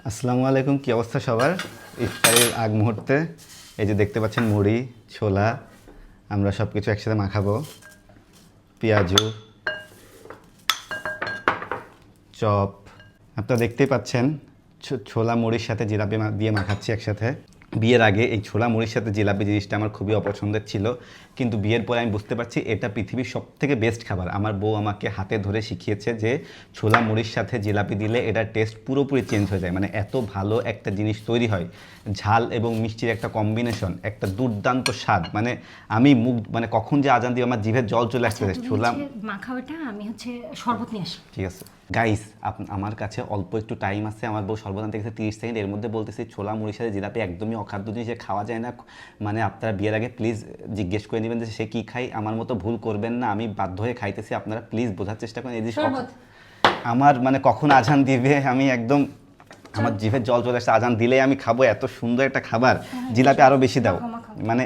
আসসালামু আলাইকুম, কি অবস্থা সবার? ইফতারের আগ মুহূর্তে এই যে দেখতে পাচ্ছেন মুড়ি, ছোলা, আমরা সব কিছু একসাথে মাখাবো। পেঁয়াজু, চপ, আপনারা দেখতেই পাচ্ছেন ছোলা মুড়ির সাথে জিলাপি দিয়ে মাখাচ্ছি একসাথে। বিয়ের আগে এই ছোলা মুড়ির সাথে জিলাপি জিনিসটা আমার খুবই অপছন্দের ছিল, কিন্তু বিয়ের পরে আমি বুঝতে পারছি এটা পৃথিবীর সবথেকে বেস্ট খাবার। আমার বউ আমাকে হাতে ধরে শিখিয়েছে যে ছোলা মুড়ির সাথে জিলাপি দিলে এটার টেস্ট পুরোপুরি চেঞ্জ হয়ে যায়, মানে এত ভালো একটা জিনিস তৈরি হয়। ঝাল এবং মিষ্টির একটা কম্বিনেশন, একটা দুর্দান্ত স্বাদ, মানে আমি মুখ মানে কখন যে আজান দিয়ে আমার জিভে জল চলে আসছে। ছোলা মাখাওয়াটা আমি শরবত নিয়ে আসি। ঠিক আছে গাইস, আমার কাছে অল্প একটু টাইম আছে, আমার বউ সর্বদান থেকে 30 সেকেন্ড, এর মধ্যে বলতেছি ছোলা মুড়ির সাথে জিলাপি একদমই অখাদ্য জিনিস, খাওয়া যায় না। মানে আপনারা বিয়ের আগে প্লিজ জিজ্ঞেস করে নেবেন যে সে কী খায়, আমার মতো ভুল করবেন না, আমি বাধ্য হয়ে খাইতেছি, আপনারা প্লিজ বোঝার চেষ্টা করেন এই জিনিস। আমার মানে কখন আজান দিবে আমি একদম আমার জিভে জল চলে আসছে, আজান দিলেই আমি খাবো, এত সুন্দর একটা খাবার। জিলাপি আরও বেশি দাও, মানে